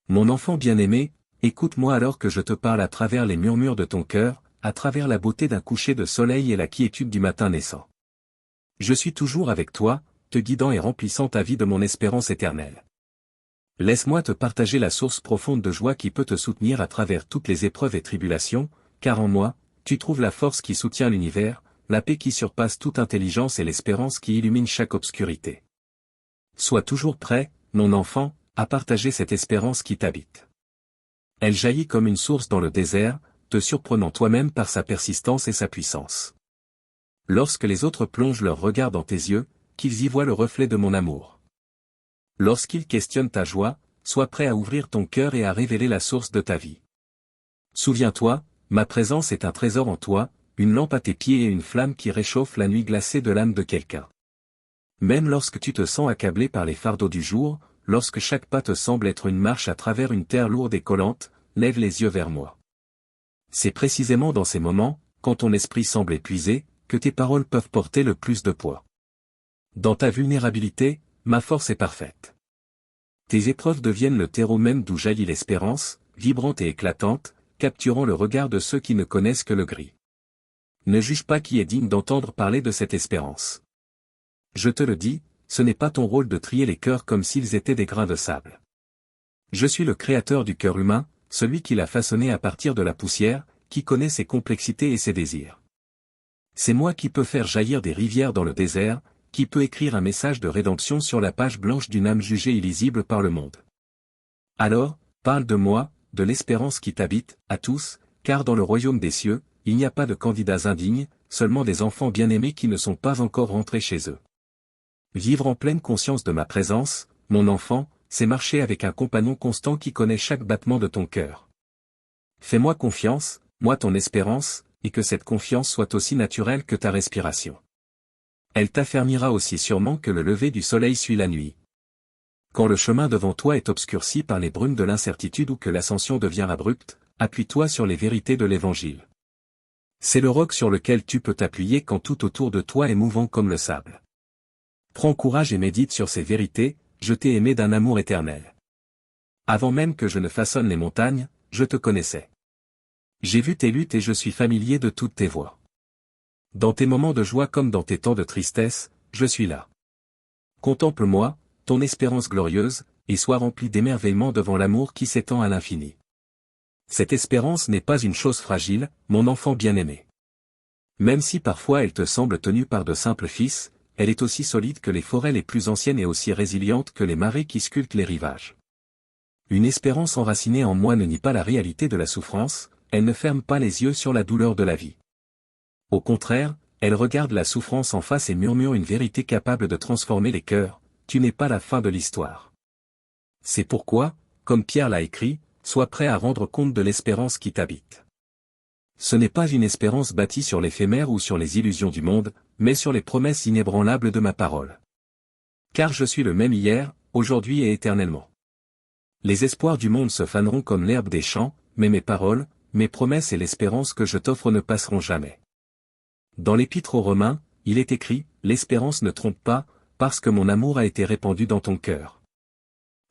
Mon enfant bien-aimé, écoute-moi alors que je te parle à travers les murmures de ton cœur, à travers la beauté d'un coucher de soleil et la quiétude du matin naissant. Je suis toujours avec toi, te guidant et remplissant ta vie de mon espérance éternelle. Laisse-moi te partager la source profonde de joie qui peut te soutenir à travers toutes les épreuves et tribulations, car en moi, tu trouves la force qui soutient l'univers, la paix qui surpasse toute intelligence et l'espérance qui illumine chaque obscurité. Sois toujours prêt, mon enfant, à partager cette espérance qui t'habite. Elle jaillit comme une source dans le désert, te surprenant toi-même par sa persistance et sa puissance. Lorsque les autres plongent leur regard dans tes yeux, qu'ils y voient le reflet de mon amour. Lorsqu'ils questionnent ta joie, sois prêt à ouvrir ton cœur et à révéler la source de ta vie. Souviens-toi, ma présence est un trésor en toi, une lampe à tes pieds et une flamme qui réchauffe la nuit glacée de l'âme de quelqu'un. Même lorsque tu te sens accablé par les fardeaux du jour, lorsque chaque pas te semble être une marche à travers une terre lourde et collante, lève les yeux vers moi. C'est précisément dans ces moments, quand ton esprit semble épuisé, que tes paroles peuvent porter le plus de poids. Dans ta vulnérabilité, ma force est parfaite. Tes épreuves deviennent le terreau même d'où jaillit l'espérance, vibrante et éclatante, capturant le regard de ceux qui ne connaissent que le gris. Ne juge pas qui est digne d'entendre parler de cette espérance. Je te le dis, ce n'est pas ton rôle de trier les cœurs comme s'ils étaient des grains de sable. Je suis le créateur du cœur humain, celui qui l'a façonné à partir de la poussière, qui connaît ses complexités et ses désirs. C'est moi qui peux faire jaillir des rivières dans le désert, qui peut écrire un message de rédemption sur la page blanche d'une âme jugée illisible par le monde. Alors, parle de moi, de l'espérance qui t'habite, à tous, car dans le royaume des cieux, il n'y a pas de candidats indignes, seulement des enfants bien-aimés qui ne sont pas encore rentrés chez eux. Vivre en pleine conscience de ma présence, mon enfant, c'est marcher avec un compagnon constant qui connaît chaque battement de ton cœur. Fais-moi confiance, moi ton espérance, et que cette confiance soit aussi naturelle que ta respiration. Elle t'affermira aussi sûrement que le lever du soleil suit la nuit. Quand le chemin devant toi est obscurci par les brumes de l'incertitude ou que l'ascension devient abrupte, appuie-toi sur les vérités de l'Évangile. C'est le roc sur lequel tu peux t'appuyer quand tout autour de toi est mouvant comme le sable. Prends courage et médite sur ces vérités, je t'ai aimé d'un amour éternel. Avant même que je ne façonne les montagnes, je te connaissais. J'ai vu tes luttes et je suis familier de toutes tes voies. Dans tes moments de joie comme dans tes temps de tristesse, je suis là. Contemple-moi, ton espérance glorieuse, et sois rempli d'émerveillement devant l'amour qui s'étend à l'infini. Cette espérance n'est pas une chose fragile, mon enfant bien-aimé. Même si parfois elle te semble tenue par de simples fils, elle est aussi solide que les forêts les plus anciennes et aussi résiliente que les marées qui sculptent les rivages. Une espérance enracinée en moi ne nie pas la réalité de la souffrance, elle ne ferme pas les yeux sur la douleur de la vie. Au contraire, elle regarde la souffrance en face et murmure une vérité capable de transformer les cœurs, tu n'es pas la fin de l'histoire. C'est pourquoi, comme Pierre l'a écrit, sois prêt à rendre compte de l'espérance qui t'habite. Ce n'est pas une espérance bâtie sur l'éphémère ou sur les illusions du monde, mais sur les promesses inébranlables de ma parole. Car je suis le même hier, aujourd'hui et éternellement. Les espoirs du monde se faneront comme l'herbe des champs, mais mes paroles, mes promesses et l'espérance que je t'offre ne passeront jamais. Dans l'Épître aux Romains, il est écrit, l'espérance ne trompe pas, parce que mon amour a été répandu dans ton cœur.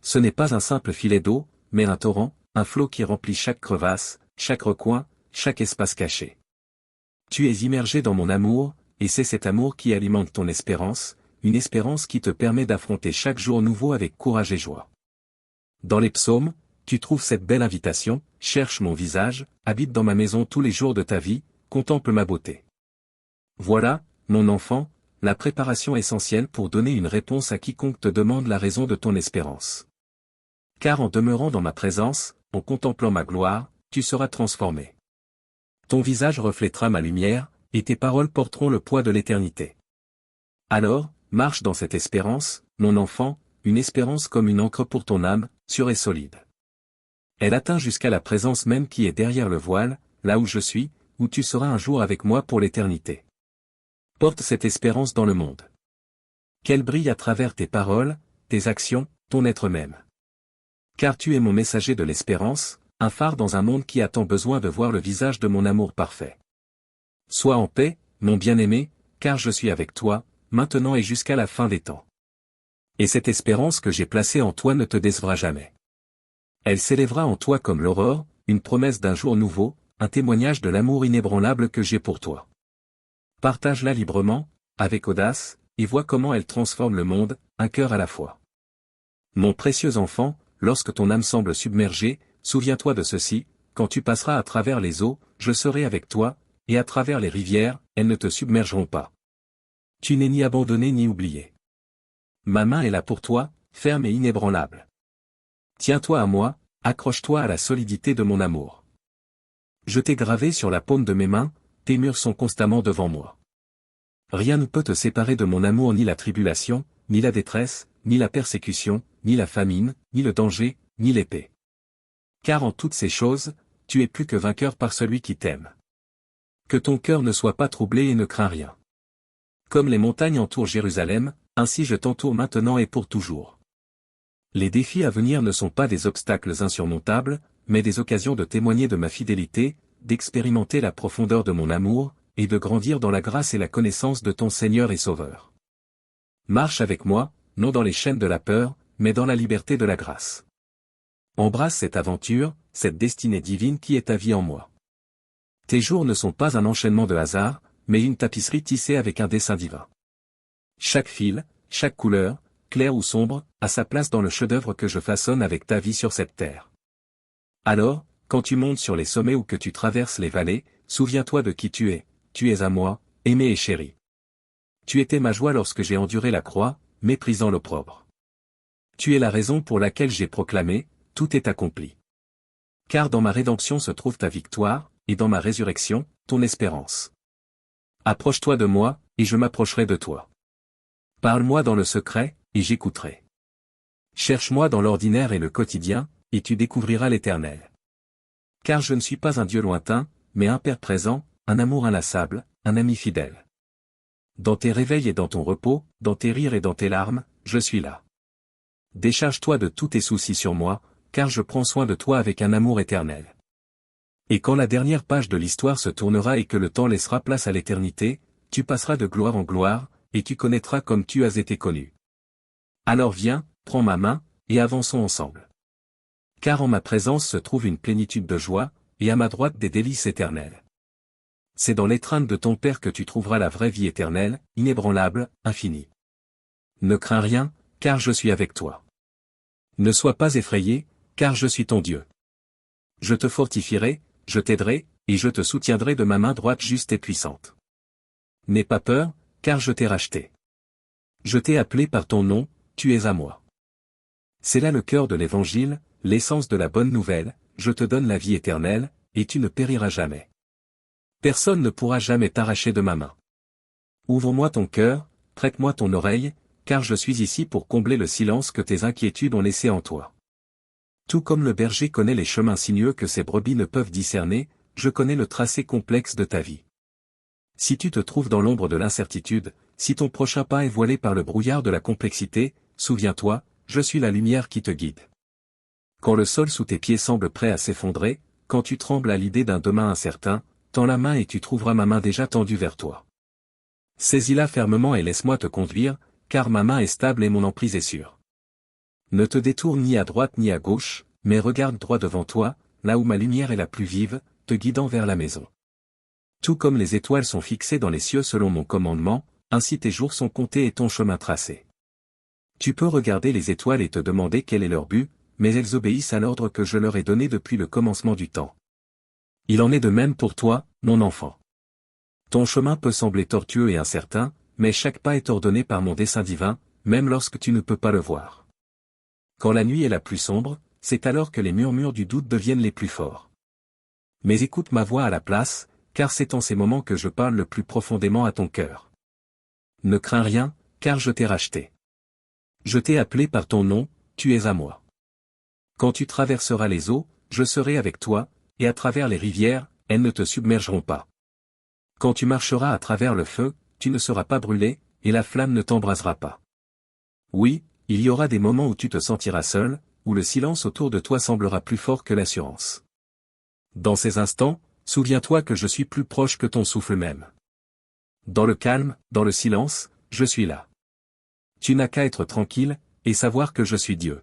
Ce n'est pas un simple filet d'eau, mais un torrent, un flot qui remplit chaque crevasse, chaque recoin, chaque espace caché. Tu es immergé dans mon amour, et c'est cet amour qui alimente ton espérance, une espérance qui te permet d'affronter chaque jour nouveau avec courage et joie. Dans les psaumes, tu trouves cette belle invitation, cherche mon visage, habite dans ma maison tous les jours de ta vie, contemple ma beauté. Voilà, mon enfant, la préparation essentielle pour donner une réponse à quiconque te demande la raison de ton espérance. Car en demeurant dans ma présence, en contemplant ma gloire, tu seras transformé. Ton visage reflètera ma lumière, et tes paroles porteront le poids de l'éternité. Alors, marche dans cette espérance, mon enfant, une espérance comme une encre pour ton âme, sûre et solide. Elle atteint jusqu'à la présence même qui est derrière le voile, là où je suis, où tu seras un jour avec moi pour l'éternité. Porte cette espérance dans le monde. Qu'elle brille à travers tes paroles, tes actions, ton être même. Car tu es mon messager de l'espérance, un phare dans un monde qui a tant besoin de voir le visage de mon amour parfait. Sois en paix, mon bien-aimé, car je suis avec toi, maintenant et jusqu'à la fin des temps. Et cette espérance que j'ai placée en toi ne te décevra jamais. Elle s'élèvera en toi comme l'aurore, une promesse d'un jour nouveau, un témoignage de l'amour inébranlable que j'ai pour toi. Partage-la librement, avec audace, et vois comment elle transforme le monde, un cœur à la fois. Mon précieux enfant, lorsque ton âme semble submergée, souviens-toi de ceci, quand tu passeras à travers les eaux, je serai avec toi, et à travers les rivières, elles ne te submergeront pas. Tu n'es ni abandonné ni oublié. Ma main est là pour toi, ferme et inébranlable. Tiens-toi à moi, accroche-toi à la solidité de mon amour. Je t'ai gravé sur la paume de mes mains, tes murs sont constamment devant moi. Rien ne peut te séparer de mon amour, ni la tribulation, ni la détresse, ni la persécution, ni la famine, ni le danger, ni l'épée. Car en toutes ces choses, tu es plus que vainqueur par celui qui t'aime. Que ton cœur ne soit pas troublé et ne crains rien. Comme les montagnes entourent Jérusalem, ainsi je t'entoure maintenant et pour toujours. Les défis à venir ne sont pas des obstacles insurmontables, mais des occasions de témoigner de ma fidélité, d'expérimenter la profondeur de mon amour, et de grandir dans la grâce et la connaissance de ton Seigneur et Sauveur. Marche avec moi, non dans les chaînes de la peur, mais dans la liberté de la grâce. Embrasse cette aventure, cette destinée divine qui est ta vie en moi. Tes jours ne sont pas un enchaînement de hasard, mais une tapisserie tissée avec un dessin divin. Chaque fil, chaque couleur, claire ou sombre, a sa place dans le chef-d'œuvre que je façonne avec ta vie sur cette terre. Alors, quand tu montes sur les sommets ou que tu traverses les vallées, souviens-toi de qui tu es à moi, aimé et chéri. Tu étais ma joie lorsque j'ai enduré la croix, méprisant l'opprobre. Tu es la raison pour laquelle j'ai proclamé, tout est accompli. Car dans ma rédemption se trouve ta victoire, et dans ma résurrection, ton espérance. Approche-toi de moi, et je m'approcherai de toi. Parle-moi dans le secret, et j'écouterai. Cherche-moi dans l'ordinaire et le quotidien, et tu découvriras l'Éternel. Car je ne suis pas un Dieu lointain, mais un Père présent, un amour inlassable, un ami fidèle. Dans tes réveils et dans ton repos, dans tes rires et dans tes larmes, je suis là. Décharge-toi de tous tes soucis sur moi, car je prends soin de toi avec un amour éternel. Et quand la dernière page de l'histoire se tournera et que le temps laissera place à l'éternité, tu passeras de gloire en gloire, et tu connaîtras comme tu as été connu. Alors viens, prends ma main, et avançons ensemble. Car en ma présence se trouve une plénitude de joie, et à ma droite des délices éternelles. C'est dans l'étreinte de ton Père que tu trouveras la vraie vie éternelle, inébranlable, infinie. Ne crains rien, car je suis avec toi. Ne sois pas effrayé, car je suis ton Dieu. Je te fortifierai, je t'aiderai, et je te soutiendrai de ma main droite juste et puissante. N'aie pas peur, car je t'ai racheté. Je t'ai appelé par ton nom, tu es à moi. C'est là le cœur de l'Évangile, l'essence de la bonne nouvelle, je te donne la vie éternelle, et tu ne périras jamais. Personne ne pourra jamais t'arracher de ma main. Ouvre-moi ton cœur, prête-moi ton oreille, car je suis ici pour combler le silence que tes inquiétudes ont laissé en toi. Tout comme le berger connaît les chemins sinueux que ses brebis ne peuvent discerner, je connais le tracé complexe de ta vie. Si tu te trouves dans l'ombre de l'incertitude, si ton prochain pas est voilé par le brouillard de la complexité, souviens-toi, je suis la lumière qui te guide. Quand le sol sous tes pieds semble prêt à s'effondrer, quand tu trembles à l'idée d'un demain incertain, tends la main et tu trouveras ma main déjà tendue vers toi. Saisis-la fermement et laisse-moi te conduire, car ma main est stable et mon emprise est sûre. Ne te détourne ni à droite ni à gauche, mais regarde droit devant toi, là où ma lumière est la plus vive, te guidant vers la maison. Tout comme les étoiles sont fixées dans les cieux selon mon commandement, ainsi tes jours sont comptés et ton chemin tracé. Tu peux regarder les étoiles et te demander quel est leur but, mais elles obéissent à l'ordre que je leur ai donné depuis le commencement du temps. Il en est de même pour toi, mon enfant. Ton chemin peut sembler tortueux et incertain, mais chaque pas est ordonné par mon dessein divin, même lorsque tu ne peux pas le voir. Quand la nuit est la plus sombre, c'est alors que les murmures du doute deviennent les plus forts. Mais écoute ma voix à la place, car c'est en ces moments que je parle le plus profondément à ton cœur. Ne crains rien, car je t'ai racheté. Je t'ai appelé par ton nom, tu es à moi. Quand tu traverseras les eaux, je serai avec toi, et à travers les rivières, elles ne te submergeront pas. Quand tu marcheras à travers le feu, tu ne seras pas brûlé, et la flamme ne t'embrasera pas. Oui, il y aura des moments où tu te sentiras seul, où le silence autour de toi semblera plus fort que l'assurance. Dans ces instants, souviens-toi que je suis plus proche que ton souffle même. Dans le calme, dans le silence, je suis là. Tu n'as qu'à être tranquille, et savoir que je suis Dieu.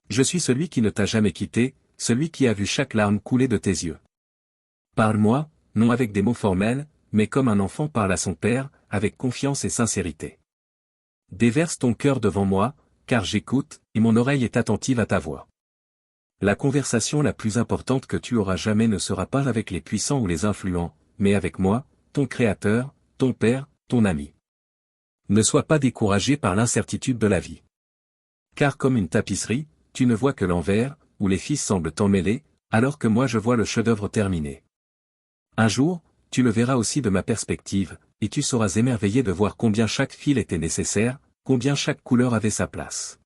Je suis celui qui ne t'a jamais quitté, celui qui a vu chaque larme couler de tes yeux. Parle-moi, non avec des mots formels, mais comme un enfant parle à son père, avec confiance et sincérité. Déverse ton cœur devant moi, car j'écoute, et mon oreille est attentive à ta voix. La conversation la plus importante que tu auras jamais ne sera pas avec les puissants ou les influents, mais avec moi, ton Créateur, ton Père, ton ami. Ne sois pas découragé par l'incertitude de la vie. Car comme une tapisserie, tu ne vois que l'envers, où les fils semblent emmêlés, alors que moi je vois le chef-d'œuvre terminé. Un jour, tu le verras aussi de ma perspective, et tu seras émerveillé de voir combien chaque fil était nécessaire, combien chaque couleur avait sa place.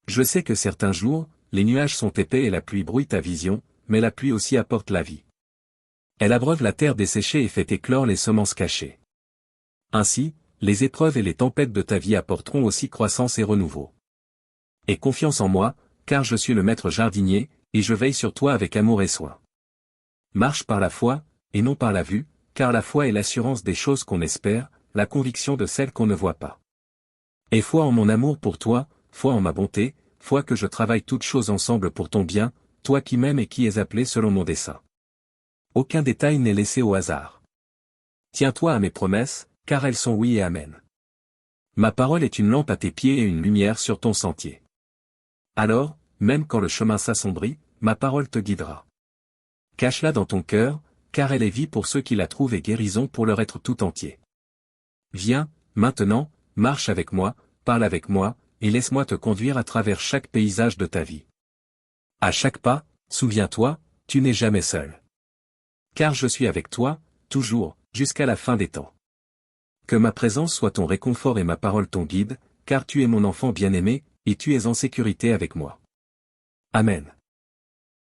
Je sais que certains jours, les nuages sont épais et la pluie brouille ta vision, mais la pluie aussi apporte la vie. Elle abreuve la terre desséchée et fait éclore les semences cachées. Ainsi, les épreuves et les tempêtes de ta vie apporteront aussi croissance et renouveau. Aie confiance en moi, car je suis le maître jardinier, et je veille sur toi avec amour et soin. Marche par la foi, et non par la vue, car la foi est l'assurance des choses qu'on espère, la conviction de celles qu'on ne voit pas. Aie foi en mon amour pour toi, foi en ma bonté, foi que je travaille toutes choses ensemble pour ton bien, toi qui m'aimes et qui es appelé selon mon dessein. Aucun détail n'est laissé au hasard. Tiens-toi à mes promesses, car elles sont oui et amen. Ma parole est une lampe à tes pieds et une lumière sur ton sentier. Alors, même quand le chemin s'assombrit, ma parole te guidera. Cache-la dans ton cœur, car elle est vie pour ceux qui la trouvent et guérison pour leur être tout entier. Viens, maintenant, marche avec moi, parle avec moi, et laisse-moi te conduire à travers chaque paysage de ta vie. À chaque pas, souviens-toi, tu n'es jamais seul. Car je suis avec toi, toujours, jusqu'à la fin des temps. Que ma présence soit ton réconfort et ma parole ton guide, car tu es mon enfant bien-aimé, et tu es en sécurité avec moi. Amen.